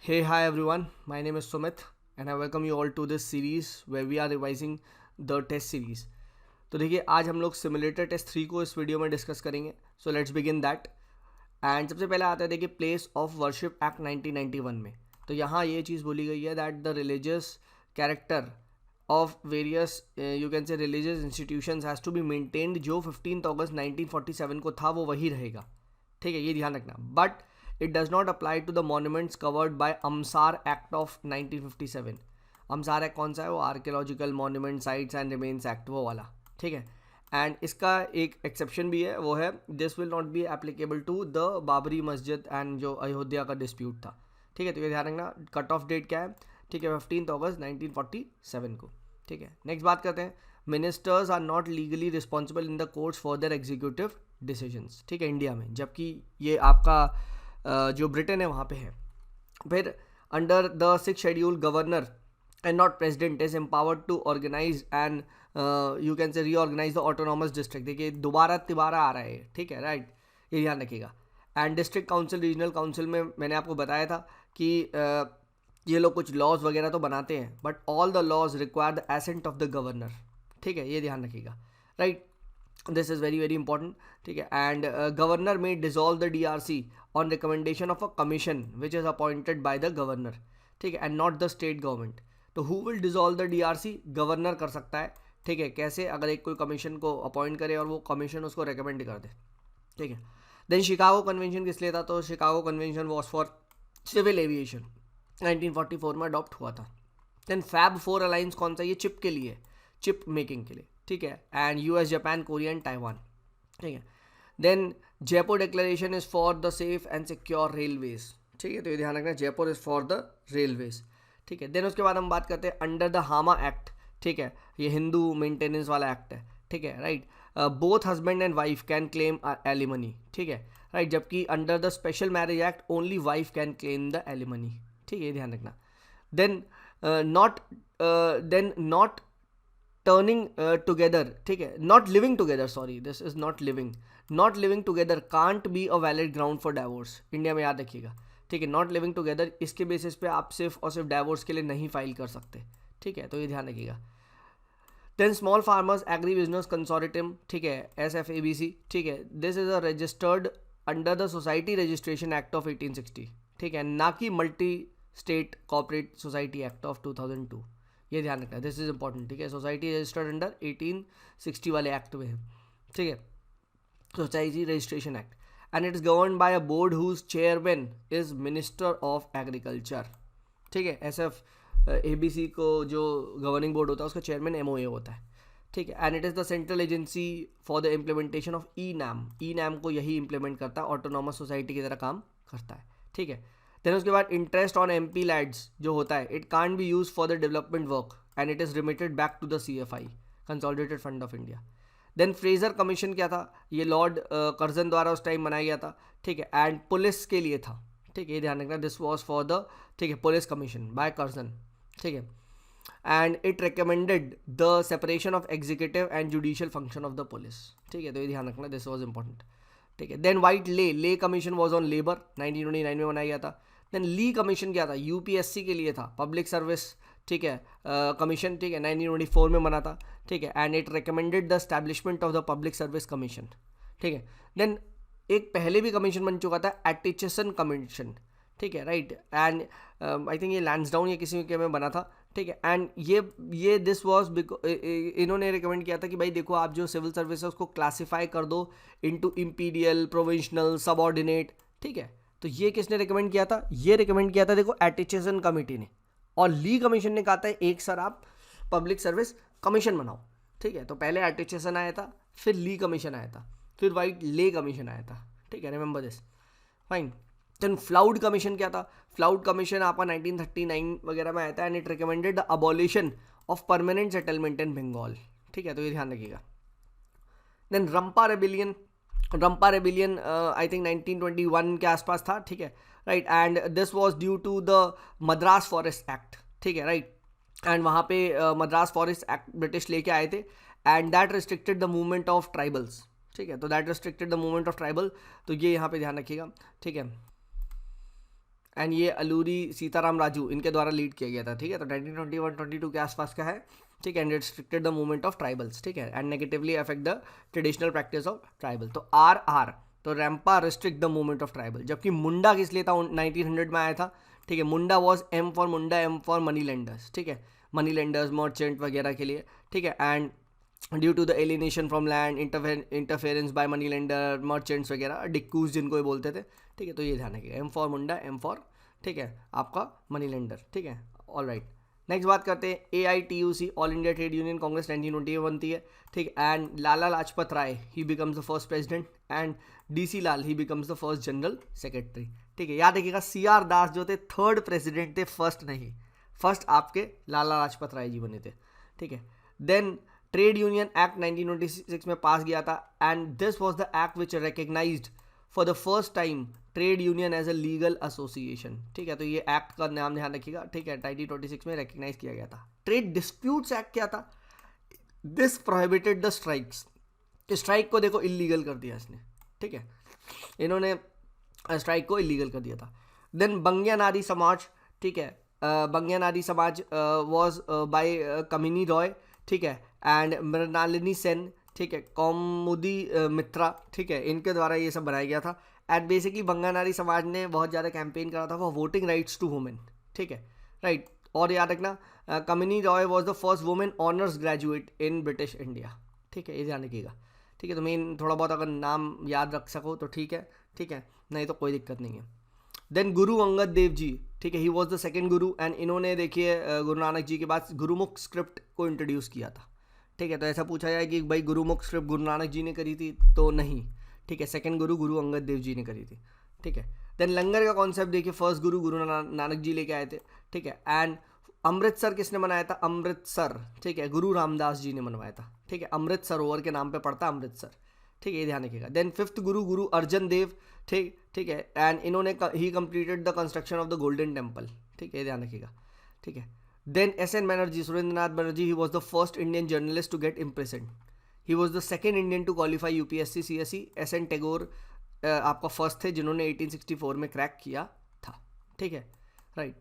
Hey, hi everyone. My name is Sumit, and I welcome you all to this series where we are revising the test series. तो देखिए आज हम लोग simulator test 3 को इस video में discuss करेंगे. So let's begin that. And सबसे पहले आता है देखिए प्लेस ऑफ वर्शिप एक्ट 1991 में. तो यहाँ ये चीज़ बोली गई है that the religious character of various you can say religious institutions has to be maintained. जो 15 अगस्त 1947 को था वो वही रहेगा. ठीक है, ये ध्यान रखना. But it does not apply to the monuments covered by AMASR act of 1957. AMASR act कौन सा है? वो archaeological monument sites and remains act, वो वाला. ठीक है. एंड इसका एक एक्सेप्शन भी है, वो है this will not be applicable to the Babri Masjid and जो अयोध्या का डिस्प्यूट था. ठीक है, तो ये ध्यान रखना. कट ऑफ डेट क्या है? ठीक है, 15 अगस्त 1947 को. ठीक है, नेक्स्ट बात करते हैं. Ministers are not legally responsible in the courts for their executive decisions. ठीक है, इंडिया में, जबकि ये आपका जो ब्रिटेन है वहाँ पे है. फिर under the 6th schedule governor and not president is empowered to organise and you can say reorganise the autonomous district. देखिए दोबारा तिबारा आ रहा है. ठीक है, राइट, ये ध्यान रखिएगा. And district council, regional council में मैंने आपको बताया था कि ये लोग कुछ लॉज वगैरह तो बनाते हैं, but all the laws require the assent of the governor. ठीक है, ये ध्यान रखिएगा. Right, this is very very important. ठीक है. And governor may dissolve the DRC on recommendation of a commission which is appointed by the governor. ठीक है, and not the state government. तो who will dissolve the DRC? Governor कर सकता है. ठीक है, कैसे? अगर एक कोई कमीशन को अपॉइंट करे और वो कमीशन उसको रिकमेंड कर दे. ठीक है. देन शिकागो कन्वेंशन किस लिए था? तो Chicago convention was for civil aviation, 1944 में अडॉप्ट हुआ था. देन फैब 4 अलायंस कौन सा? ये चिप के लिए, चिप मेकिंग के लिए. ठीक है. And US, Japan, Korea and Taiwan. ठीक है. Then Jaipur declaration is for the safe and secure railways. ठीक है, तो ये ध्यान रखना, Jaipur is for the railways. ठीक है. देन उसके बाद हम बात करते हैं अंडर द हामा एक्ट. ठीक है, ये हिंदू मेंटेनेंस वाला एक्ट है. ठीक है, right. Both husband and wife can claim alimony. ठीक है, राइट. जबकि under the special marriage act only wife can claim the alimony. ठीक है, ये ध्यान रखना. Then not turning together. ठीक है, not living together, sorry, this is not living. Not living together can't be a valid ground for divorce. India में याद रखिएगा. ठीक है, नॉट लिविंग टुगेदर, इसके बेसिस पे आप सिर्फ और सिर्फ डाइवोर्स के लिए नहीं फाइल कर सकते. ठीक है, तो ये ध्यान रखिएगा. Then small farmers agri business consortium. ठीक है, SFABC. ठीक है, this is a registered under the society registration act of 1860. ठीक है, ना कि multi state cooperative society act of 2002. ये ध्यान रखना, दिस इज इंपॉर्टेंट. ठीक है, सोसाइटी रजिस्टर्ड अंडर 1860 वाले एक्ट में है. ठीक है, society registration act. And it is govern by a board whose chairman is minister of agriculture. ठीक है, SFABC को जो गवर्निंग बोर्ड होता है उसका चेयरमैन MOA होता है. ठीक है. And it is the central agency for the implementation of ENAM. ENAM को यही इंप्लीमेंट करता है, ऑटोनॉमस सोसाइटी की तरह काम करता है. ठीक है. देन उसके बाद इंटरेस्ट ऑन MP लैड्स जो होता है, it can't be use for the development work and it is remitted back to the CFI, consolidated fund of India. Then Fraser commission क्या था? ये लॉर्ड कर्जन द्वारा उस टाइम बनाया गया था. ठीक है, एंड पुलिस के लिए था. ठीक है, ये ध्यान रखना, दिस वॉज फॉर द, ठीक है, पुलिस कमीशन बाय कर्जन. ठीक है. And it recommended the separation of executive and judicial function of the police. ठीक है, तो ये ध्यान रखना, दिस वॉज इंपॉर्टेंट. ठीक है. देन वाइट ले कमीशन वॉज ऑन लेबर, 1929 में बनाया गया था. देन ली कमीशन क्या था? UPSC के लिए था, पब्लिक सर्विस. ठीक है, कमीशन. ठीक है, 1924 में बना था. ठीक है, and it recommended the establishment of the public service commission. ठीक है. देन एक पहले भी कमीशन बन चुका था, एटिचसन कमीशन. ठीक है, राइट. एंड आई थिंक ये लैंसडाउन या किसी के में बना था. ठीक है. एंड ये दिस वॉज इन्होंने रिकमेंड किया था कि भाई देखो, आप जो सिविल सर्विस है उसको क्लासीफाई कर दो इनटू इंपीरियल, प्रोविंशनल, सबऑर्डिनेट. ठीक है, तो ये किसने रिकमेंड किया था? ये रिकमेंड किया था देखो एटिचसन कमेटी ने. और ली कमीशन ने कहा था एक सर आप पब्लिक सर्विस कमीशन बनाओ. ठीक है, तो पहले एटिचसन आया था, फिर ली कमीशन आया था, फिर वाइट ले कमीशन आया था. ठीक है, remember this. Fine. Then Floud commission क्या था? फ्लाउड कमीशन आपका 1939 वगैरह में आया था. And it recommended the abolition of permanent settlement in Bengal. ठीक है, तो ये ध्यान रखिएगा. Then Rampa rebellion I think 1921 के आसपास था. ठीक है, right. And this was due to the Madras forest act. ठीक है, राइट. एंड वहाँ पे मद्रास फॉरेस्ट एक्ट ब्रिटिश लेके आए थे, and that restricted the movement of tribals. ठीक है, तो that restricted the movement of tribal. तो ये यहाँ पे ध्यान रखिएगा. ठीक है. एंड ये अलूरी सीताराम राजू इनके द्वारा लीड किया गया था, ठीक है। तो 1921-22 के आसपास का है, ठीक है। And restricted the movement of tribals, ठीक है, and negatively affect the traditional practice of tribal. तो RR, तो Rampa restrict the movement of tribal. जबकि मुंडा किस लिए था, 1900 में आया था, ठीक है। Munda was M for Munda, M for money lenders, ठीक है, मनी लेंडर्स, मर्चेंट वगैरह के लिए, ठीक है। And due to the alienation from land, interference by money lender, merchants वगैरह, डिक्कूज जिनको ये बोलते थे, ठीक है। तो ये ध्यान रखिएगा, M for Munda, M for, ठीक है, आपका मनी लेंडर, ठीक है। ऑल राइट, नेक्स्ट बात करते हैं AITUC, all India trade union congress, 1920 में बनती है, ठीक। And Lala Lajpat Rai he becomes the first president, and DC Lal he becomes the first general secretary, ठीक है। याद रखिएगा CR दास जो थे थर्ड प्रेसिडेंट थे, फर्स्ट नहीं, फर्स्ट आपके लाला लाजपत राय जी बने थे, ठीक है। देन ट्रेड यूनियन एक्ट 1926 में पास किया था, and this was the act which recognised for the first time trade union as a legal association, ठीक है। तो ये एक्ट का नाम ध्यान रखिएगा, ठीक है, 1926 में रिकग्नाइज किया गया था। ट्रेड डिस्प्यूट्स एक्ट क्या था, this prohibited the strikes, strike को देखो इलीगल कर दिया इसने, ठीक है, इन्होंने स्ट्राइक को इलीगल कर दिया था। देन बंगिया नारी समाज, ठीक है, बंगिया नारी समाज वॉज बाय कमिनी रॉय, ठीक है, एंड मृणालिनी सेन, ठीक है, कौमुदी मित्रा, ठीक है, इनके द्वारा ये सब बनाया गया था। एंड बेसिकली बंगा नारी समाज ने बहुत ज़्यादा कैंपेन करा था for voting rights to women, ठीक है, राइट। और याद रखना Kamini Roy was the first women honours graduate in British India, ठीक है, ये ध्यान रखिएगा, ठीक है। तो मेन थोड़ा बहुत अगर नाम याद रख सको तो ठीक है, ठीक है, नहीं तो कोई दिक्कत नहीं है। देन गुरु अंगद देव जी, ठीक है, he was the second Guru, and इन्होंने देखिए गुरु नानक जी के बाद गुरुमुख स्क्रिप्ट को इंट्रोड्यूस किया था, ठीक है। तो ऐसा पूछा जाए कि भाई गुरुमुख स्क्रिप्ट गुरु नानक जी ने करी थी, तो नहीं, ठीक है, सेकंड गुरु गुरु अंगद देव जी ने करी थी, ठीक है। देन लंगर का कॉन्सेप्ट देखिए, फर्स्ट गुरु गुरु नानक जी लेके आए थे, ठीक है। एंड अमृतसर किसने बनाया था, अमृतसर, ठीक है, गुरु रामदास जी ने बनवाया था, ठीक है। अमृत सरोवर के नाम पे पड़ता अमृतसर, ठीक है, ये ध्यान रखिएगा। देन फिफ्थ गुरु गुरु अर्जन देव, ठीक, ठीक है, एंड इन्होंने ही completed the construction of the golden temple, ठीक है, ये ध्यान रखिएगा, ठीक है। Then S.N. Banerjee, Surendranath Banerjee, he was the first Indian journalist to get imprisoned. He was the second Indian to qualify UPSC CSE. S.N. Tagore आपका first थे जिन्होंने 1864 में क्रैक किया था, ठीक है, right.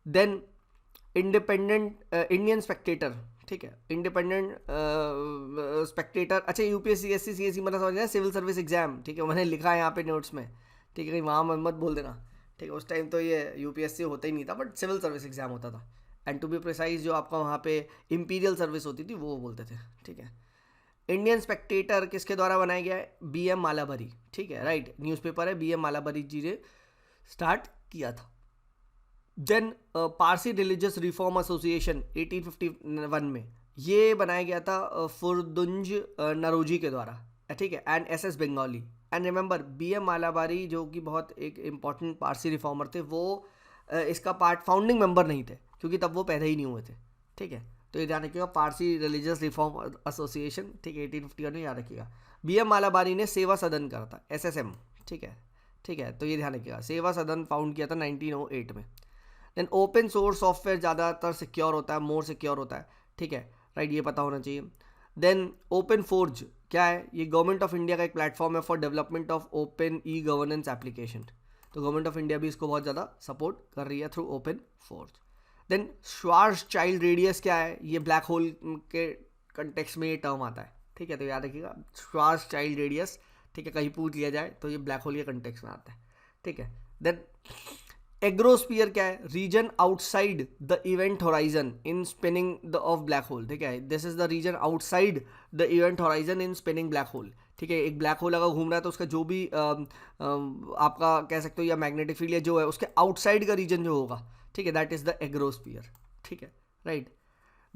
Then independent Indian spectator, ठीक है, इंडिपेंडेंट स्पेक्टेटर, अच्छा UPSC CSE CSE मतलब समझ रहे हैं, सिविल सर्विस एग्जाम, ठीक है, मैंने लिखा है यहाँ पे नोट्स में, ठीक है, कहीं वहाँ मत बोल देना, ठीक है। उस टाइम तो ये UPSC होता ही नहीं था, बट सिविल सर्विस एग्जाम होता था। एंड टू बी प्रिसाइज जो आपका वहाँ पे इंपीरियल सर्विस होती थी वो बोलते थे, ठीक है। इंडियन स्पेक्टेटर किसके द्वारा बनाया गया है, BM मालाबरी, ठीक है, राइट, न्यूज़पेपर है, BM मालाबरी जी ने स्टार्ट किया था। Then Parsi religious reform association 1851 में ये बनाया गया था फुरदुंज नरोजी के द्वारा, ठीक है, and SS Bengali. And remember BM Malabari जो कि बहुत एक इम्पॉर्टेंट पारसी रिफॉर्मर थे, वो इसका पार्ट फाउंडिंग मेंबर नहीं थे क्योंकि तब वो पैदा ही नहीं हुए थे, ठीक है। तो ये ध्यान रखिएगा, पारसी रिलीजियस रिफॉर्म एसोसिएशन, ठीक है, 1851 में याद रखिएगा। BM मालाबारी ने सेवा सदन करा था, SSM, ठीक है, ठीक है, तो ये ध्यान रखिएगा, सेवा सदन फाउंड किया था 1908 में। देन ओपन सोर्स सॉफ्टवेयर ज़्यादातर सिक्योर होता है, मोर सिक्योर होता है, ठीक है, राइट, ये पता होना चाहिए। देन ओपन फोर्ज क्या है, ये गवर्नमेंट ऑफ इंडिया का एक प्लेटफॉर्म है for development of open e-governance application, तो गवर्नमेंट ऑफ इंडिया भी इसको बहुत ज़्यादा सपोर्ट कर रही है through open forge. Then Schwarzschild radius क्या है, ये ब्लैक होल के कंटेक्स्ट में ये टर्म आता है, ठीक है, तो याद रखिएगा श्वार्ज़चाइल्ड रेडियस, ठीक है, कहीं पूछ लिया जाए तो ये ब्लैक होल के कंटेक्स्ट में आता है, ठीक है। देन एग्रोस्फीयर क्या है, region outside the event horizon in spinning of black hole, ठीक है, this is the region outside the event horizon in spinning black hole, ठीक है। एक ब्लैक होल अगर घूम रहा है तो उसका जो भी आपका कह सकते हो या मैग्नेटिक फील्ड या जो है उसके आउटसाइड का रीजन जो होगा, ठीक है, दैट इज द एग्रोस्फीयर, ठीक है, राइट।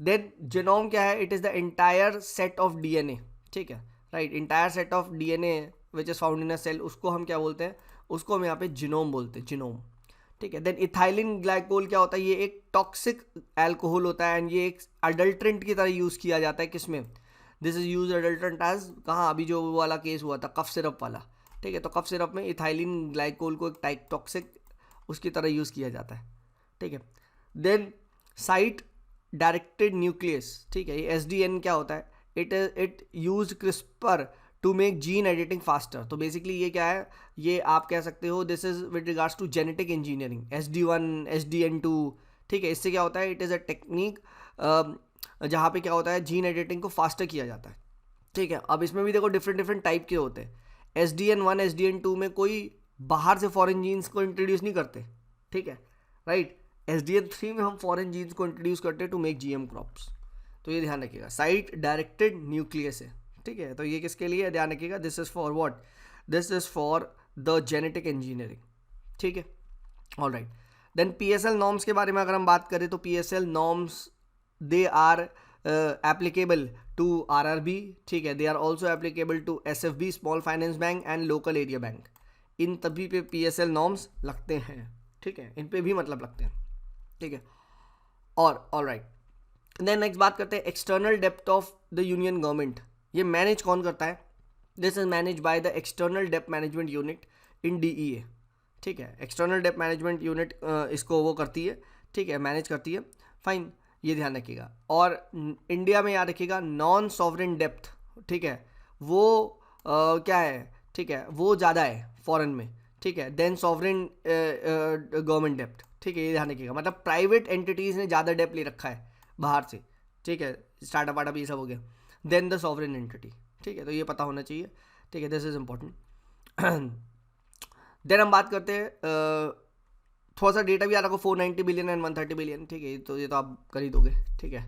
देन जीनोम क्या है, it is the entire set of DNA, ठीक है, right, entire set of DNA which is found in a cell, उसको हम क्या बोलते हैं, उसको हम यहाँ पे जीनोम बोलते हैं, जीनोम, ठीक है। देन इथाइलिन ग्लाइकोल क्या होता है, ये एक टॉक्सिक एल्कोहल होता है एंड ये एक अडल्ट्रेंट की तरह यूज़ किया जाता है, किसमें, this is use adulterant as, कहाँ, अभी जो वाला केस हुआ था कफ सिरप वाला, ठीक है, तो कफ सिरप में इथाइलिन ग्लाइकोल को एक टाइप टॉक्सिक उसकी तरह यूज़ किया जाता है, ठीक है। देन साइट डायरेक्टेड न्यूक्लियस, ठीक है, ये SDN क्या होता है, it use CRISPR to make gene editing faster. तो बेसिकली ये क्या है, ये आप कह सकते हो this is with regards to genetic engineering, SD1 SDN2। ठीक है, इससे क्या होता है, इट इज़ अ टेक्निक जहाँ पे क्या होता है, जीन एडिटिंग को फास्टर किया जाता है। ठीक है, अब इसमें भी देखो डिफरेंट डिफरेंट टाइप के होते हैं। SDN1 SDN2 में कोई बाहर से फॉरेन जीन्स को इंट्रोड्यूस नहीं करते। ठीक है, राइट। SDN3 में हम फॉरेन जीन्स को इंट्रोड्यूस करते हैं टू मेक GM क्रॉप्स। तो ये ध्यान रखिएगा, साइट डायरेक्टेड न्यूक्लियस है। ठीक है, तो ये किसके लिए ध्यान रखिएगा, this is for what, this is for the genetic engineering. ठीक है, all right. Then PSL norms के बारे में अगर हम बात करें तो PSL norms they are applicable to RRB। ठीक है, they are also applicable to SFB small finance bank and local area bank. इन तभी पे PSL नॉर्म्स लगते हैं। ठीक है, इन पे भी मतलब लगते हैं। ठीक है, और ऑल राइट। देन नेक्स्ट बात करते हैं external depth of the union government. ये मैनेज कौन करता है, this is manage by the external depth management unit in DEA। ठीक है, एक्सटर्नल डेप्थ मैनेजमेंट यूनिट इसको वो करती है। ठीक है, मैनेज करती है, फाइन, ये ध्यान रखिएगा। और इंडिया में याद रखिएगा नॉन सॉवरेन डेप्थ, ठीक है, वो क्या है, ठीक है, वो ज़्यादा है फॉरेन में। ठीक है, देन सॉवरेन गवर्नमेंट डेप्थ। ठीक है, ये ध्यान रखिएगा, मतलब प्राइवेट एंटिटीज़ ने ज़्यादा डेप्थ ले रखा है बाहर से। ठीक है, स्टार्टअप वार्टअप ये सब हो गया, देन द सॉवरेन एंटिटी। ठीक है, तो ये पता होना चाहिए। ठीक है, दिस इज इम्पोर्टेंट। देन हम बात करते हैं थोड़ा सा डेटा भी आ रहा हो, 490 बिलियन एंड 130 बिलियन। ठीक है, तो ये तो आप कर ही दोगे। ठीक है,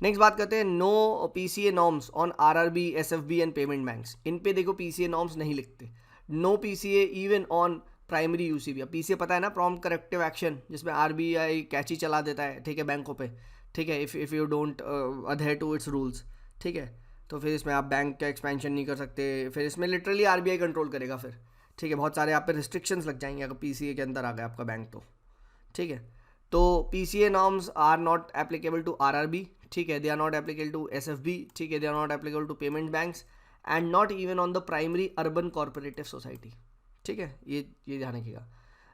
नेक्स्ट बात करते हैं no PCA norms on RRB SFB and payment banks. इन पे देखो PCA नॉर्म्स नहीं लिखते, no PCA even on primary UCB। अब PCA पता है ना, प्रॉम्प्ट करेक्टिव एक्शन, जिसमें RBI कैची चला देता है, ठीक है, बैंकों पे। ठीक है, if you don't adhere to its rules. ठीक है, तो फिर इसमें आप बैंक का एक्सपेंशन नहीं कर सकते, फिर इसमें लिटरली RBI कंट्रोल करेगा फिर। ठीक है, बहुत सारे आप पे रिस्ट्रिक्शंस लग जाएंगे अगर PCA के अंदर आ गया आपका बैंक तो। ठीक है, तो PCA norms are not applicable to RRB। ठीक है, they are not applicable to SFB। ठीक है, they are not applicable to payment banks and not even on the primary urban cooperative society. ठीक है, ये ध्यान रखिएगा।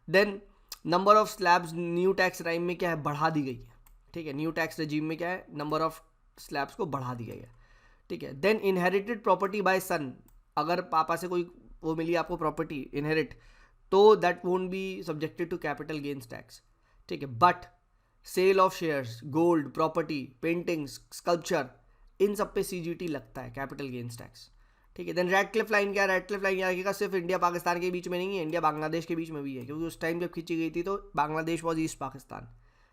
Then number of slabs new tax regime में क्या है, बढ़ा दी गई है। ठीक है, न्यू टैक्स रजीम में क्या है, नंबर ऑफ स्लैब्स को बढ़ा दी गई है। ठीक है, then inherited property by son, अगर पापा से कोई वो मिली आपको प्रॉपर्टी इनहेरिट, तो that won't be subjected to capital gains tax. ठीक है, but sale of shares, gold, property, paintings, sculpture, इन सब पे CGT लगता है, कैपिटल गेन्स टैक्स। ठीक है, देन रेडक्लिफ लाइन क्या है, रेडक्लिफ लाइन याद रखिएगा सिर्फ इंडिया पाकिस्तान के बीच में नहीं है, इंडिया बांग्लादेश के बीच में भी है, क्योंकि उस टाइम जब खींची गई थी तो बांग्लादेश वॉज ईस्ट पाकिस्तान।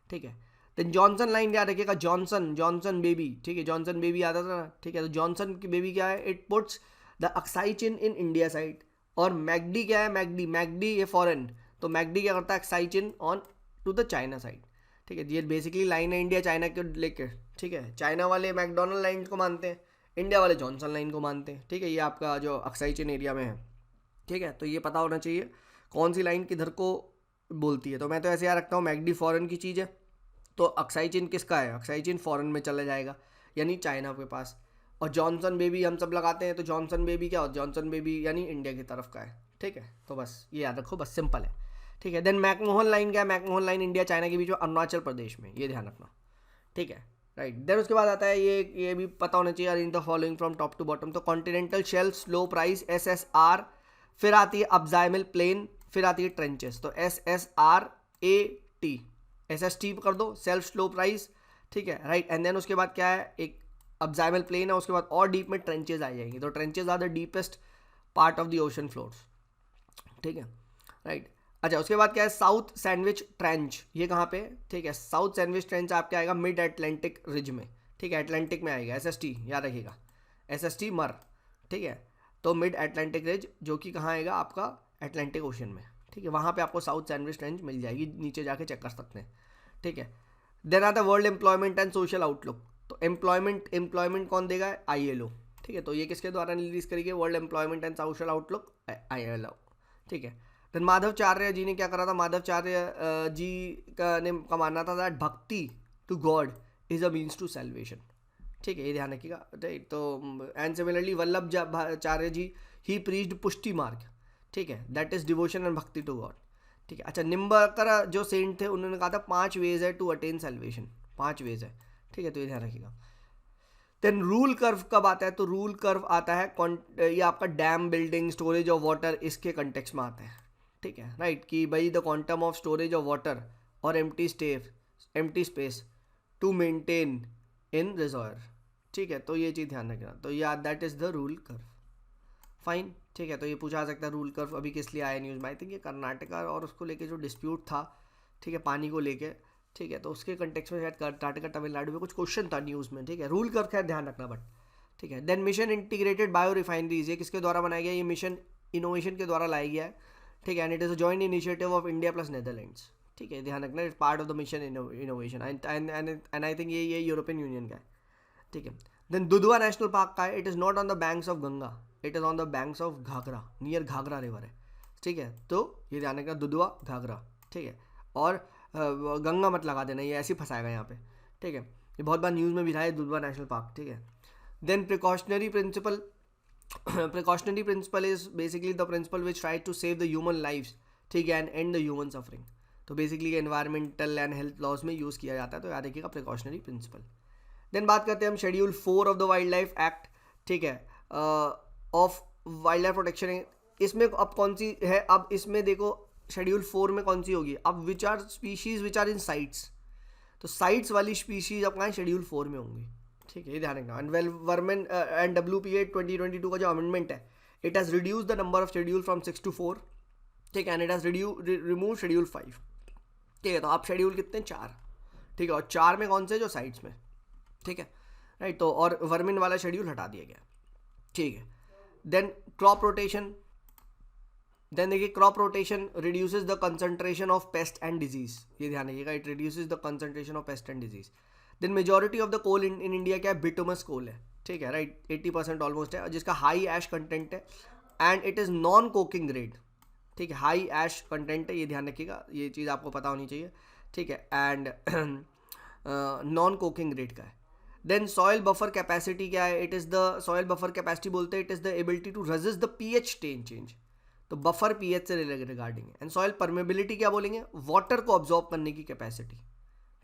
ठीक है, देन जॉनसन लाइन याद रखिएगा, जॉनसन बेबी। ठीक है, जॉनसन बेबी आता था ना। ठीक है, तो जॉनसन की बेबी क्या है, it puts the Aksai chin in India side. और मैगडी क्या है, मैगडी ये फॉरेन, तो मैगडी क्या करता है, Aksai Chin on to the China side. ठीक है, ये बेसिकली लाइन है इंडिया चाइना के लेकर। ठीक है, चाइना वाले मैकडोनल्ड लाइन को मानते हैं, इंडिया वाले जॉनसन लाइन को मानते हैं। ठीक है, ये आपका जो अक्साई चिन एरिया में है। ठीक है, तो ये पता होना चाहिए कौन सी लाइन किधर को बोलती है। तो मैं तो ऐसे याद रखता हूँ, मैगडी फॉरेन की चीज़ है, तो अक्साई चिन किसका है, अक्साई चिन फॉरेन में चला जाएगा, यानी चाइना के पास। और जॉनसन बेबी हम सब लगाते हैं, तो जॉनसन बेबी क्या हो, जॉनसन बेबी यानी इंडिया की तरफ का है। ठीक है, तो बस ये याद रखो, बस सिंपल है। ठीक है, देन मैकमोहन लाइन क्या है, मैकमोहन लाइन इंडिया चाइना के बीच में अरुणाचल प्रदेश में, ये ध्यान रखना। ठीक है, राइट। देन उसके बाद आता है ये भी पता होना चाहिए, in the following from top to bottom. तो continental shelf, slope rise, SSR, फिर आती है अब्जाइमल प्लेन, फिर आती है ट्रेंचेस। तो SSRAT, SST कर दो, सेल्फ स्लो प्राइस। ठीक है, राइट। एंड देन उसके बाद क्या है, एक अब्जाइमल प्लेन है, उसके बाद और डीप में ट्रेंचेस आ जाएंगे। तो trenches are the deepest part of the ocean floors. ठीक है, राइट। अच्छा, उसके बाद क्या है, साउथ सैंडविच ट्रेंच, ये कहाँ पे है, ठीक है, साउथ सैंडविच ट्रेंच आपके आएगा मिड अटलांटिक रिज में। ठीक है, अटलांटिक में आएगा, SST याद रखिएगा, SST मर। ठीक है, तो मिड अटलांटिक रिज जो कि कहाँ आएगा आपका, अटलांटिक ओशन में। ठीक है, वहाँ पे आपको साउथ सैंडविच ट्रेंच मिल जाएगी, नीचे जाके चेक कर सकते हैं। ठीक है, देन आता है world employment and social outlook. तो एम्प्लॉयमेंट कौन देगा, ILO। ठीक है, तो ये किसके द्वारा रिलीज करेगी, world employment and social outlook, ILO। ठीक है, देन माधवाचार्य जी ने क्या करा था, माधवाचार्य जी का मानना था that bhakti to God is a means to salvation. ठीक है, ये ध्यान रखिएगा, राइट। तो and similarly Vallabhacharya ji he preached Pushti Marg. ठीक है, that is devotion and bhakti to God. ठीक है, अच्छा, निम्बकर जो सेंट थे उन्होंने कहा था 5 वेज है टू अटेन सैल्वेशन, 5 वेज है। ठीक है, तो ये ध्यान रखिएगा। देन रूल कर्व कब आता है? तो रूल कर्व आता है ये आपका dam building, storage of water, इसके कंटेक्स्ट में आता है, ठीक है, राइट, कि भाई the quantum of storage of water और empty space to maintain in reservoir, ठीक है, तो ये चीज़ ध्यान रखना। तो या that is the rule curve, fine, ठीक है। तो ये पूछा जा सकता है रूल कर्व अभी किस लिए आया न्यूज़ में, आई थिंक ये कर्नाटका और उसको लेके जो डिस्प्यूट था, ठीक है, पानी को लेके, ठीक है, तो उसके कंटेक्स्ट में शायद कर्नाटका तमिलनाडु में कुछ क्वेश्चन था न्यूज़ में, ठीक है, रूल कर्व खैर ध्यान रखना बट, ठीक है। Then mission integrated bio refineries, ये किसके द्वारा बनाया गया? ये मिशन इनोवेशन के द्वारा लाया गया है, ठीक है, and it is a joint initiative of India plus Netherlands, ठीक है, ध्यान रखना, it's part of the mission innovation and I think ये यूरोपियन यूनियन का है, ठीक है। देन दुधवा नेशनल पार्क का है, it is not on the banks of Ganga, it is on the banks of Ghaghara, near Ghaghara river है, ठीक है, तो ये ध्यान रखना, दुधवा घाघरा, ठीक है, और गंगा मत लगा देना, ये ऐसे ही फंसाएगा यहाँ पे, ठीक है, ये बहुत बार न्यूज़ में भी रहा है दुधवा नेशनल पार्क, ठीक है। Then precautionary principle is basically the principle which try to save the human lifes, ठीक है, and and the human suffering, तो basically environmental and health laws में यूज़ किया जाता है, तो याद रखिएगा प्रिकॉशनरी प्रिंसिपल। देन बात करते हैं हम schedule 4 of the wild life act, ठीक है, ऑफ वाइल्ड लाइफ प्रोटेक्शन, इसमें अब कौन सी है? अब इसमें देखो शेड्यूल 4 में कौन सी होगी? अब which are species which are in CITES, तो साइट्स वाली स्पीशीज अब कहाँ शेड्यूल 4 में होंगी, ठीक है, ये ध्यान रखना। एंड वर्मेन एंड WPA 2022 का जो अमेंडमेंट है, it has reduce the number of schedule from 6 to 4, ठीक है, and it has remove schedule 5, ठीक है, तो आप शेड्यूल कितने? 4, ठीक है, और 4 में कौन से? जो साइट्स में, ठीक है, राइट, तो और वर्मिन वाला शेड्यूल हटा दिया गया, ठीक है। देन क्रॉप रोटेशन, देन देखिए crop rotation reduces the concentration of pest and disease, ये ध्यान रखिएगा, it reduces the concentration of pest and disease. Then majority of the coal in India क्या है? बिटुमस कोल है, ठीक है, राइट, 80% ऑलमोस्ट है, जिसका हाई ऐश कंटेंट है, and it is non coking grade, ठीक है, हाई ऐश कंटेंट है, ये ध्यान रखिएगा, ये चीज़ आपको पता होनी चाहिए, ठीक है, एंड नॉन कोकिंग ग्रेड का है। देन सॉयल बफर कैपेसिटी क्या है? It is the soil buffer capacity बोलते हैं, it is the ability to resist the pH change, तो बफर pH से रिगार्डिंग है। एंड सॉयल परमेबिलिटी क्या बोलेंगे? वाटर को ऑब्जॉर्व करने की कैपेसिटी,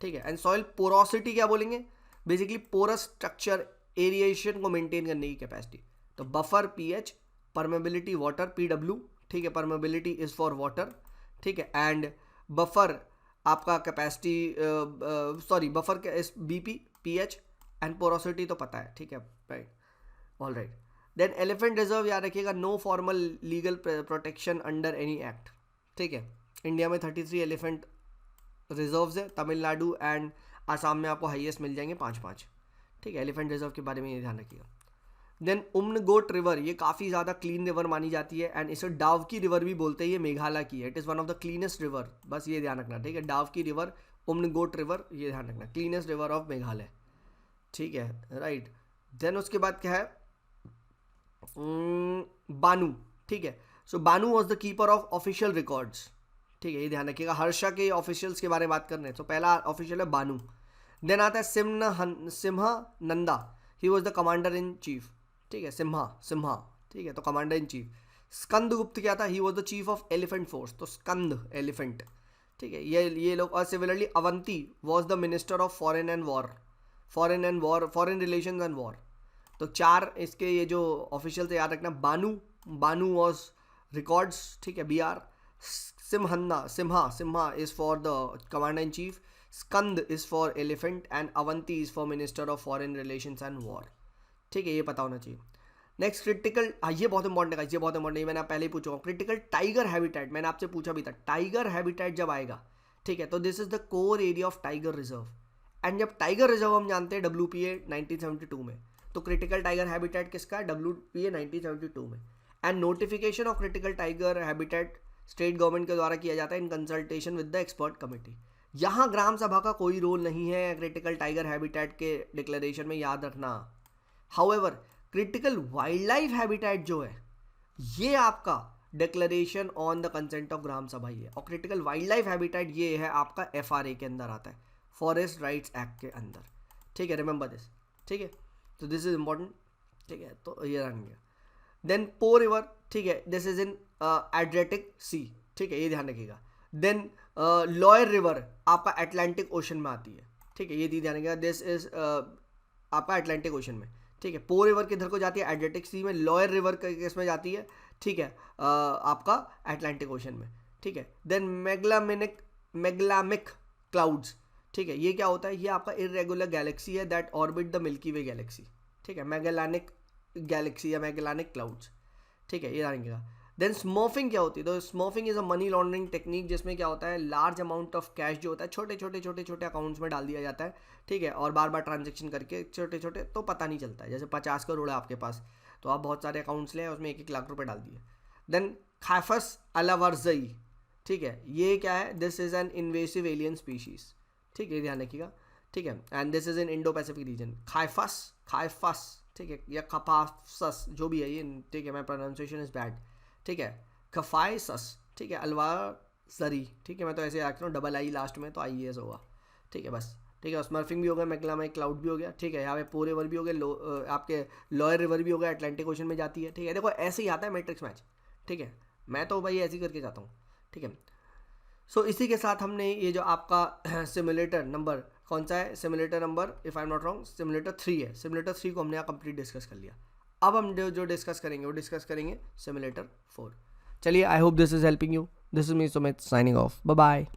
ठीक है। एंड सॉयल पोरोसिटी क्या बोलेंगे? बेसिकली पोरस स्ट्रक्चर, एरिएशन को मेंटेन करने की कैपेसिटी, तो buffer pH, permeability water PW, ठीक है, परमेबिलिटी इज फॉर वाटर, ठीक है, एंड बफर आपका capacity buffer BP, pH and porosity तो पता है, ठीक है, right, all right. Then elephant reserve याद रखिएगा, no formal legal protection under any act, ठीक है। इंडिया में 33 एलिफेंट रिजर्व्स है, तमिलनाडु एंड आसाम में आपको हाईएस्ट मिल जाएंगे 5-5, ठीक है, एलिफेंट रिजर्व के बारे में ये ध्यान रखिएगा। देन उम्न गोट रिवर, ये काफ़ी ज़्यादा क्लीन रिवर मानी जाती है, एंड इसे डाव की रिवर भी बोलते हैं, ये मेघालय की है, it is one of the cleanest river, बस ये ध्यान रखना, ठीक है, डाव की रिवर, उम्न गोट रिवर, ये ध्यान रखना, क्लीनेस्ट रिवर ऑफ मेघालय, ठीक है, राइट। देन उसके बाद क्या है? बानू, ठीक है, so Banu was the keeper of official records, ठीक है, ये ध्यान रखिएगा, हर्षा के ऑफिशियल्स के बारे में बात कर रहे हैं, तो पहला ऑफिशियल है बानू। देन आता है Simha Nanda, he was the commander in chief, ठीक है, सिम्हा, ठीक है, तो कमांडर इन चीफ। स्कंद गुप्त क्या था? He was the chief of elephant force, तो स्कंद एलिफेंट, ठीक है, ये लोग। और similarly Avanti was the minister of foreign relations and war, तो 4 इसके ये जो ऑफिशियल से याद रखना, बानू वॉज रिकॉर्ड्स, ठीक है, BR। Simha is for the commander in chief, Skanda is for elephant, and Avanti is for minister of foreign relations and war, ठीक है, ये पता होना चाहिए। नेक्स्ट क्रिटिकल, ये बहुत इंपॉर्टेंट है, ये बहुत इंपॉर्टेंट है, मैंने पहले ही पूछा, क्रिटिकल टाइगर हैबिटेट, मैंने आपसे पूछा भी था, टाइगर हैबिटेट जब आएगा, ठीक है, तो this is the core area of tiger reserve, and जब टाइगर रिजर्व हम जानते हैं WPA 1972 में, तो क्रिटिकल टाइगर हैबिटेट किसका है? WPA 1972 में। And notification of critical tiger habitat state government के द्वारा किया जाता है in consultation with the expert committee. यहाँ ग्राम सभा का कोई रोल नहीं है क्रिटिकल टाइगर हैबिटेट के डिक्लेरेशन में, याद रखना। However critical wildlife habitat जो है, ये आपका declaration on the consent of gram sabha ही है, और क्रिटिकल वाइल्ड लाइफ हैबिटेट ये है आपका FRA के अंदर आता है, फॉरेस्ट राइट्स एक्ट के अंदर, ठीक है, रिमेंबर दिस, ठीक है, तो दिस इज इंपॉर्टेंट, ठीक है, तो ये रन गया। देन पो रिवर, ठीक है, दिस इज इन एड्रियाटिक सी, ठीक है, ये ध्यान रखिएगा। देन लॉयर रिवर आपका अटलांटिक ओशन में आती है, ठीक है, ये ध्यान रखिएगा, दिस इज आपका अटलांटिक ओशन में, ठीक है। पो रिवर किधर को जाती है, एडरियाटिक सी में। लॉयर रिवर किस में जाती है, ठीक है, आपका अटलांटिक ओशन में, ठीक है। देन मेगलामिक क्लाउड्स, ठीक है, ये क्या होता है, ये आपका इरेगुलर गैलेक्सी है that orbit the milky way Galaxy, ठीक है, मैगेलानिक गैलेक्सी या मैगेलानिक क्लाउड्स, ठीक है, ये जानेंगे। देन स्मर्फिंग क्या होती है, तो smurfing is a money laundering technique, जिसमें क्या होता है, लार्ज अमाउंट ऑफ कैश जो होता है छोटे छोटे अकाउंट्स में डाल दिया जाता है, ठीक है, और बार बार ट्रांजेक्शन करके छोटे छोटे, तो पता नहीं चलता है। जैसे 50 करोड़ है आपके पास, तो आप बहुत सारे अकाउंट्स ले उसमें 1-1 लाख रुपए डाल दिए। देन खाफस अलावर्जई, ठीक है, ये क्या है, this is an invasive alien species, ठीक है, ध्यान रखिएगा, ठीक है। And this is in Indo Pacific region. खाइफस, ठीक है, या खपासस जो भी है ये, ठीक है, मैं प्रोनाउंसिएशन इज बैड, ठीक है, खफाइसस, ठीक है, अलवाजरी, ठीक है, मैं तो ऐसे रख रहा हूँ डबल आई लास्ट में, तो IES होगा, ठीक है, बस, ठीक है। स्मर्फिंग भी हो गया, मैग्लामिक क्लाउड भी हो गया, ठीक है, यहाँ पे पो रिवर भी हो गया, आपके लॉयर रिवर भी हो गया, अटलांटिक ओशन में जाती है, ठीक है। देखो ऐसे ही आता है मैट्रिक्स मैच, ठीक है, मैं तो भाई ऐसे ही करके जाता हूँ, ठीक है। सो इसी के साथ हमने ये जो आपका सिमुलेटर नंबर कौन सा है, simulator number, if I am not wrong, simulator 3 है। सिमुलेटर 3 को हमने यहाँ कंप्लीट डिस्कस कर लिया। अब हम जो डिस्कस करेंगे वो डिस्कस करेंगे सिमुलेटर 4। चलिए, I hope this is helping you. This is me Sumit signing off, bye bye.